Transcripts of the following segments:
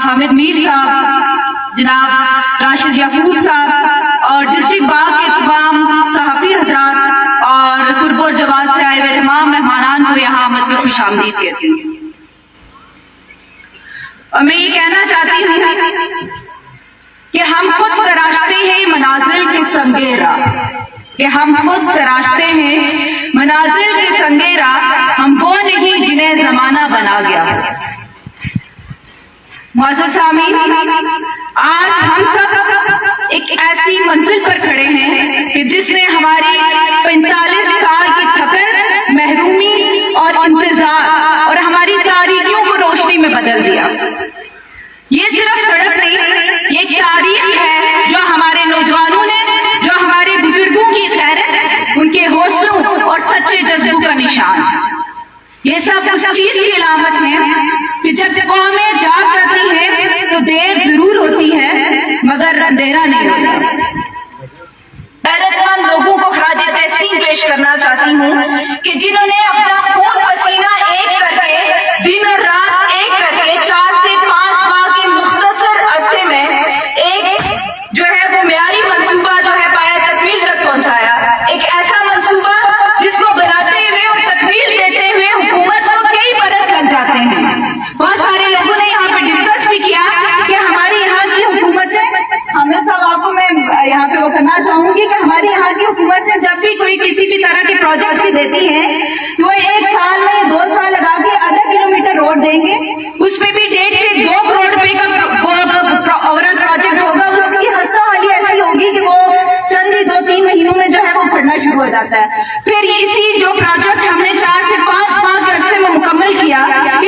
हामिद मीर साहब, जनाब राशिद याकूब साहब और डिस्ट्रिक्ट बाग के तमाम सहाफ़ी हजरात और कुर्ब और जवाब से आए हुए तमाम मेहमानान को यहाँ आमद में खुश आमदीद कहती हूँ। और मैं ये कहना चाहती हूँ कि हम खुद तराशते हैं मनाजिल के संगेरा, कि हम खुद तराशते हैं मनाजिल के संगेरा, हम वो नहीं जिन्हें जमाना बना गया। मुअज़्ज़ज़ सामीन, आज हम सब एक ऐसी मंजिल पर खड़े हैं कि जिसने हमारी 45 साल की थकन, महरूमी और इंतजार और हमारी तारीकियों को रोशनी में बदल दिया। ये सिर्फ सड़क नहीं, ये एक तारीख है जो हमारे नौजवानों ने, जो हमारे बुजुर्गों की खैरत, उनके हौसलों और सच्चे जज्बों का निशान है। ये सब उस चीज की अलामत है कि जब कौमें जाग जाती हैं तो देर जरूर होती है मगर अंधेरा नहीं होता। गैरतमंद लोगों को खराज तहसीन पेश करना चाहती हूँ कि जिन्होंने अपना खून पसीना एक करके, दिन और रात एक करके 4 से 5 माह के मुख्तसर अरसे में एक जो है वो म्यारी मंसूबा जो है पाया तकमील तक पहुंचाया। एक ऐसा मंसूबा जिसको बनाते हुए और तकमील देते हुए हुकूमत को कई बरस लग जाते हैं। बहुत सारे लोगों ने यहाँ पे डिस्कस भी किया कि हमारी यहाँ की हुकूमत है, हामिद साहब आपको मैं यहाँ पे वो करना चाहूंगी कि हमारी यहाँ की हुकूमत ने जब भी कोई किसी भी तरह के प्रोजेक्ट भी देती है तो 1 साल में या 2 साल लगा के आधा किलोमीटर रोड देंगे, उसमें भी 1.5 से 2 करोड़ रुपए का ओवरऑल प्रोजेक्ट होगा। उसकी हर हाली ऐसी होगी कि वो चंद ही 2-3 महीनों में जो है वो पढ़ना शुरू हो जाता है। फिर इसी जो प्रोजेक्ट हमने 4 से 5 माह के अरसे में मुकम्मल किया,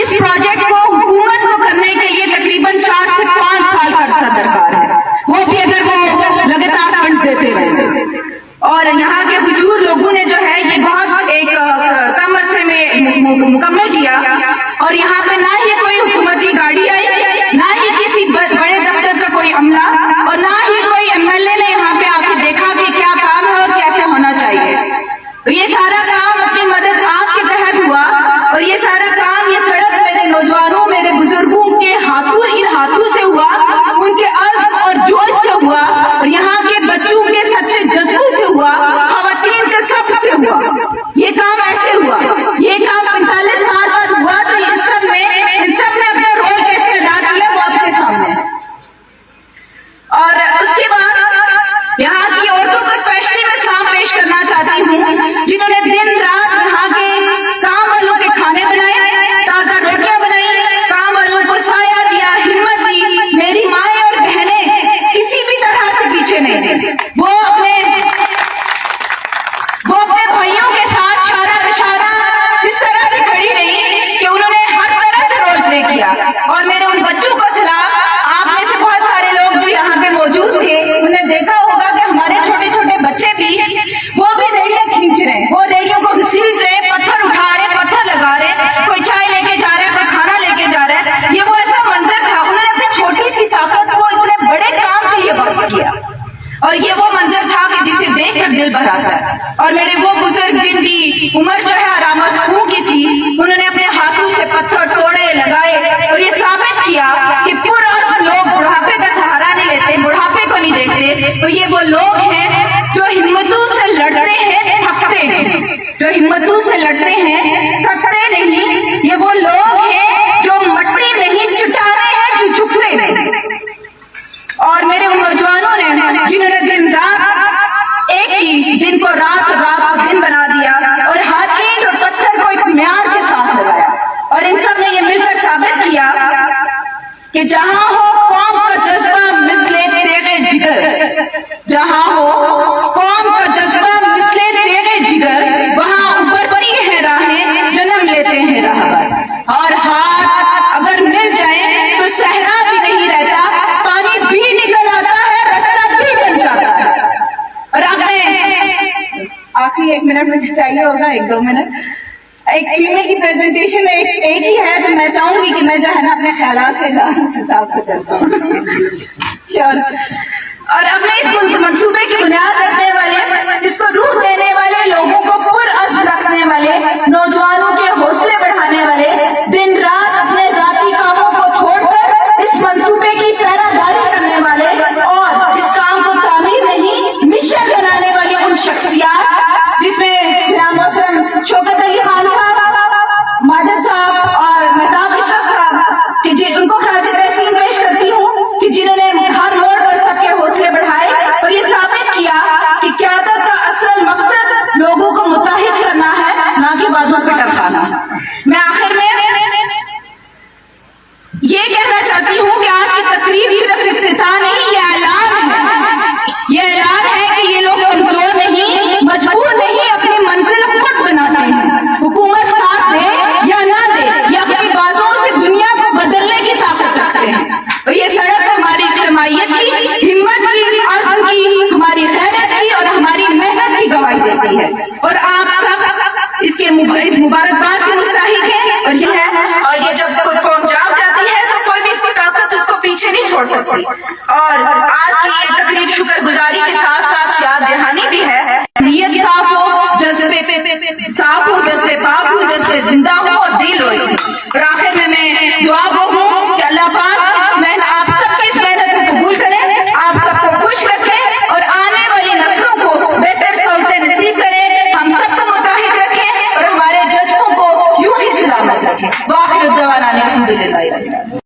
इस प्रोजेक्ट को हुकूमत को करने के लिए तकरीबन 4 से 5 साल का अरसा दरकार है, वो भी अगर वो लगातार फंड देते रहे। और यहाँ के बुजुर्ग लोगों ने जो है ये बहुत एक कम अरसे में मुकम्मल किया। और यहाँ पे ना ही कोई हुकूमती गाड़ी आई, ना ही किसी बड़े दफ्तर का कोई अमला, और ना ही कोई एमएलए ने यहाँ पे आके देखा कि क्या काम है और कैसे होना चाहिए। तो ये सारा काम अपनी मदद आपके तहत हुआ और ये सारा काम, ये सड़क मेरे नौजवानों, मेरे बुजुर्गों के हाथों, इन हाथों से हुआ, उनके अज़्म और जोश से हुआ, और यहाँ के बच्चों के सच्चे जज्बों से हुआ, ख़वातीन के सब से हुआ। ये काम ऐसे हुआ, ये काम 45 साल बाद हुआ। तो इन सब ने अपना रोल कैसे अदा किया वो आपके सामने। और उसके बाद यहाँ की औरतों को स्पेशली मैं सलाम पेश करना चाहती हूँ, जिन्होंने दिन रात यहाँ के काम वालों के खाने बनाए, ताजा रोटियां बनाई, काम वालों को साया दिया, हिम्मत दी। मेरी माएं और बहनें किसी भी तरह से पीछे नहीं थी। वो अपने भाइयों के साथ शारा बशारा इस तरह से खड़ी रही कि उन्होंने हर तरह से रोल प्ले किया। और मेरे उन बच्चों को सलाम, आप में से बहुत सारे लोग जो यहाँ पे मौजूद थे उन्हें देखा होगा कि हमारे छोटे छोटे बच्चे भी वो भी रेडियां खींच रहे हैं, वो रेडियो को घसीट रहे, पत्थर उठा रहे, पत्थर लगा रहे, कोई चाय लेके जा रहा है, कोई खाना लेके जा रहा है। ये वो ऐसा मंजर था, उन्होंने अपनी छोटी सी ताकत को इतने बड़े काम के लिए वक्फ किया। और ये वो मंजर था कि जिसे देखकर दिल भर आता है। और मेरे वो बुजुर्ग जिनकी उम्र जो है आराम सुकून की थी, उन्होंने अपने हाथों से पत्थर तोड़े, लगाए और ये साबित किया कि पुराने लोग बुढ़ापे का सहारा नहीं लेते, बुढ़ापे को नहीं देखते। तो ये वो लोग हैं जो हिम्मतों से लड़ते हैं, थकते हैं, जो हिम्मतों से लड़ते हैं, थकते नहीं। ये वो लोग हैं जो मट्टी नहीं चुटाते हैं, जो झुकते नहीं। और मेरे उन नौजवानों ने जिन्होंने दिन रात एक ही दिन को रात, रात को दिन बना दिया और हाथ ईंट और पत्थर को एक म्यार के साथ लगाया। और इन सब ने ये मिलकर साबित किया कि जहां हो कौम का जज्बा मिसले तेरे जिगर, जहां हो कौम का जज्बा मिसले तेरे जिगर, वहां उबरती है राहें, जन्म लेते हैं राहबर। और हाथ अगर मिल जाए तो सहरा भी नहीं रहता, पानी भी निकल आता है, रास्ता भी बन जाता है। और अब मैं आखिरी 1 मिनट मुझे चाहिए होगा, 1-2 मिनट। एक फीमेल की प्रेजेंटेशन एक ही है, तो मैं चाहूंगी कि मैं जो है ना अपने ख्यालात के हिसाब से करता हूँ। श्योर। और अब मैं इस मंसूबे की बुनियाद रखने वाले, इसको रूह देने वाले, लोगों को पुरअज़्म रखने वाले, नौजवानों के हौसले बढ़ाने वाले, दिन रात अपने जाती कामों को छोड़कर इस मंसूबे और ये सड़क हमारी इज्तिमाइयत की, हिम्मत की, अज़्म की, हमारी गैरत की और हमारी मेहनत की गवाही देती है। और आप सब इसके इस मुबारकबाद के मुस्ताहिक हैं। और ये जब कोई कौम जाग जाती है तो कोई भी ताकत उसको पीछे नहीं छोड़ सकती। और आज की ये तकरीब शुक्रगुजारी के साथ साथ याद दहानी भी है। नीयत साफ हो, जज्बे साफ हो, जज्बे पाक हो, जज्बे जिंदा